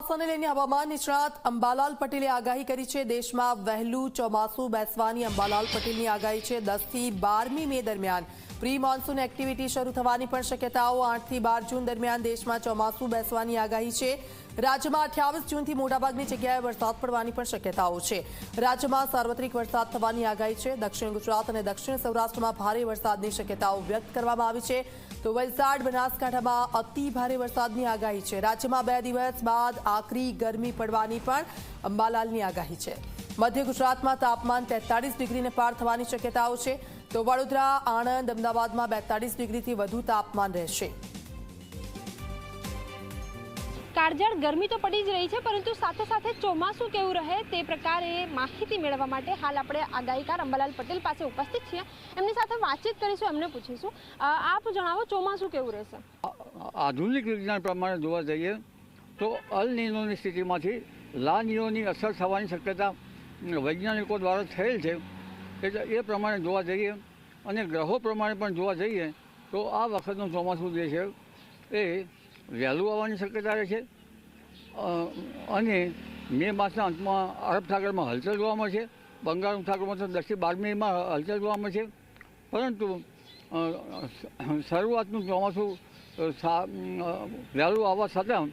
ચોમાસાને લઈને હવામાન નિષ્ણાત અંબાલાલ પટેલે આગાહી કરી છે। દેશમાં વહેલું ચોમાસું બેસવાની અંબાલાલ પટેલની આગાહી છે। 10 થી 12મી મે દરમિયાન પ્રી મોન્સૂન એક્ટિવિટી શરૂ થવાની પણ શક્યતાઓ। 8 થી 12 જૂન દરમિયાન દેશમાં ચોમાસું બેસવાની આગાહી છે। રાજ્યમાં 28 જૂનથી મોટાભાગની જગ્યાએ વરસાદ પડવાની પણ શક્યતાઓ છે। રાજ્યમાં સાર્વત્રિક વરસાદ થવાની આગાહી છે। દક્ષિણ ગુજરાત અને દક્ષિણ સૌરાષ્ટ્રમાં ભારે વરસાદની શક્યતાઓ વ્યક્ત કરવામાં આવી છે। તો વલસાડ બનાસકાંઠામાં અતિ ભારે વરસાદની આગાહી છે। રાજ્યમાં 2 દિવસ બાદ આકરી ગરમી પડવાની પણ અંબાલાલની આગાહી છે। મધ્ય ગુજરાતમાં તાપમાન 43 ડિગ્રીને પાર થવાની શક્યતાઓ છે। તો વડોદરા, આણંદ, અમદાવાદમાં 42 ડિગ્રીથી વધુ તાપમાન રહેશે। કાળઝાળ ગરમી તો પડી જ રહી છે, પરંતુ સાથે સાથે ચોમાસું કેવું રહે તે પ્રકારે માહિતી મેળવવા માટે હાલ આપણે આગાહીકાર અંબાલાલ પટેલ પાસે ઉપસ્થિત છીએ। એમની સાથે વાતચીત કરીશું, એમને પૂછીશું, આપ જણાવો ચોમાસું કેવું રહેશે? આધુનિક વિજ્ઞાન પ્રમાણે જોવા જઈએ તો અલ નીનોની સ્થિતિમાંથી લા નીનોની અસર થવાની શક્યતા વૈજ્ઞાનિકો દ્વારા થયેલ છે। એટલે એ પ્રમાણે જોવા જઈએ અને ગ્રહો પ્રમાણે પણ જોવા જઈએ તો આ વખતનું ચોમાસું જે છે એ વહેલું આવવાની શક્યતા રહે છે અને મે માસના અંતમાં અરબ સાગરમાં હલચલ જોવા મળશે। બંગાળ ઉપસાગરમાં તો 10 થી 12મીમાં હલચલ જોવા મળશે, પરંતુ શરૂઆતનું ચોમાસું વહેલું આવવા છતાં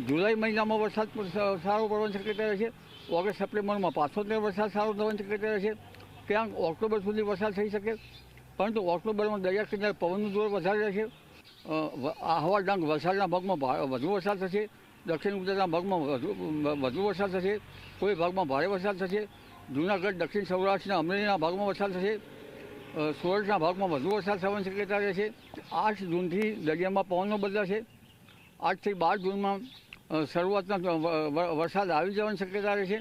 જુલાઈ મહિનામાં વરસાદ સારો પડવાની શક્યતા રહે છે। ઓગસ્ટ સપ્ટેમ્બરમાં પાછો વરસાદ સારો થવાની શક્યતા રહે છે। ક્યાંક ઓક્ટોબર સુધી વરસાદ થઈ શકે, પરંતુ ઓક્ટોબરમાં દરિયા કિનારે પવનનું જોર વધારે રહેશે। આહવા ડાંગ વલસાડના ભાગમાં વધુ વરસાદ થશે। દક્ષિણ ગુજરાતના ભાગમાં વધુ વરસાદ થશે। કોઈ ભાગમાં ભારે વરસાદ થશે। જૂનાગઢ, દક્ષિણ સૌરાષ્ટ્રના અમરેલીના ભાગમાં વરસાદ થશે। સુરતના ભાગમાં વધુ વરસાદ થવાની શક્યતા રહેશે। 8 જૂનથી દરિયામાં પવનો બદલાશે। 8 થી 12 જૂનમાં શરૂઆતના વરસાદ આવી જવાની શક્યતા રહેશે।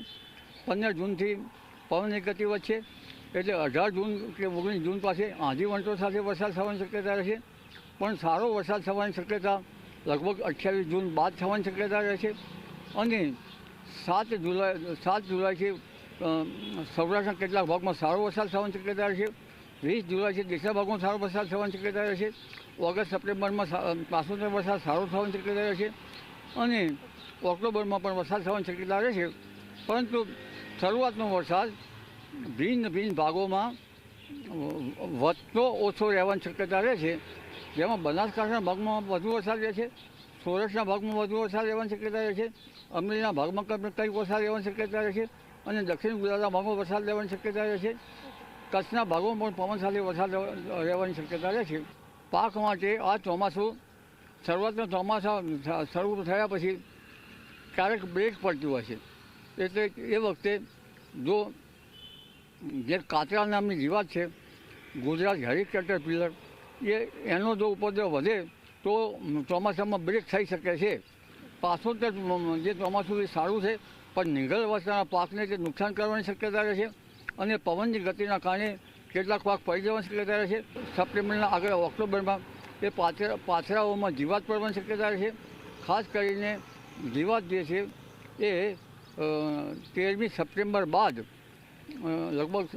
15 જૂનથી પવનની ગતિ વધશે, એટલે 18 જૂન કે 19 જૂન પાસે આંધી વંટો સાથે વરસાદ થવાની શક્યતા રહેશે। પણ સારો વરસાદ થવાની શક્યતા લગભગ 28 જૂન બાદ થવાની શક્યતા રહે છે। અને 7 જુલાઈથી સૌરાષ્ટ્રના કેટલાક ભાગમાં સારો વરસાદ થવાની શક્યતા રહેશે। 20 જુલાઈથી દેશના ભાગમાં સારો વરસાદ થવાની શક્યતા રહેશે। ઓગસ્ટ સપ્ટેમ્બરમાં પાછો વરસાદ સારો થવાની શક્યતા રહેશે અને ઓક્ટોબરમાં પણ વરસાદ થવાની શક્યતા રહેશે। પરંતુ શરૂઆતનો વરસાદ ભિન્ન ભાગોમાં વધતો ઓછો રહેવાની શક્યતા રહે છે। જેમાં બનાસકાંઠાના ભાગમાં વધુ વરસાદ રહે છે, સૌરાષ્ટ્રના ભાગમાં વધુ વરસાદ રહેવાની શક્યતા રહે છે, અમરેલીના ભાગમાં કંઈક વરસાદ રહેવાની શક્યતા રહે છે અને દક્ષિણ ગુજરાતના ભાગમાં વરસાદ રહેવાની શક્યતા રહે છે। કચ્છના ભાગોમાં પણ પવન સાથે વરસાદ રહેવાની શક્યતા રહે છે। પાક માટે આ ચોમાસું શરૂઆતના ચોમાસા શરૂ થયા પછી ક્યારેક બ્રેક પડતી હોય છે। એટલે એ વખતે જો જે કાતરા નામની જીવાત છે, ગુજરાત હેરી કેટરપિલર, એનો જો ઉપદ્રવ વધે તો ચોમાસામાં બ્રેક થઈ શકે છે। પાછો જે ચોમાસું સારું છે, પણ નિંગલ અવસ્થાના પાકને જે નુકસાન કરવાની શક્યતા રહે છે અને પવનની ગતિના કારણે કેટલાક પાક પડી જવાની શક્યતા રહે છે। સપ્ટેમ્બરના આગળ ઓક્ટોબરમાં એ પાથરાઓમાં જીવાત પડવાની શક્યતા રહે છે। ખાસ કરીને જીવાત જે છે એ 13મી સપ્ટેમ્બર બાદ લગભગ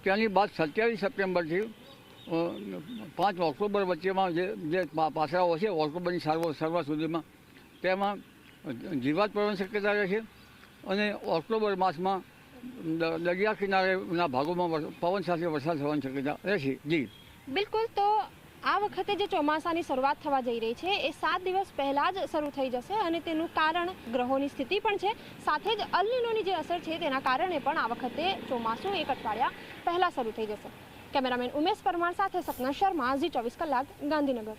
ત્યાંની બાદ 27 સપ્ટેમ્બરથી 5 ઓક્ટોબર વચ્ચેમાં જે પાથરાઓ છે, ઓક્ટોબરની શરૂઆત સુધીમાં તેમાં જીવાત પડવાની શક્યતા રહે છે અને ઓક્ટોબર માસમાં દરિયા કિનારેના ભાગોમાં પવન સાથે વરસાદ થવાની શક્યતા રહેશે। જી બિલકુલ। તો આ વખતે જે ચોમાસાની શરૂઆત થવા જઈ રહી છે એ 7 દિવસ પહેલાં જ શરૂ થઈ જશે અને તેનું કારણ ગ્રહોની સ્થિતિ પણ છે, સાથે જ અલ નીનોની જે અસર છે તેના કારણે પણ આ વખતે ચોમાસું 1 અઠવાડિયા પહેલાં શરૂ થઈ જશે। કેમેરામેન ઉમેશ પરમાર સાથે સપના શર્મા, ઝી 24 કલાક, ગાંધીનગર।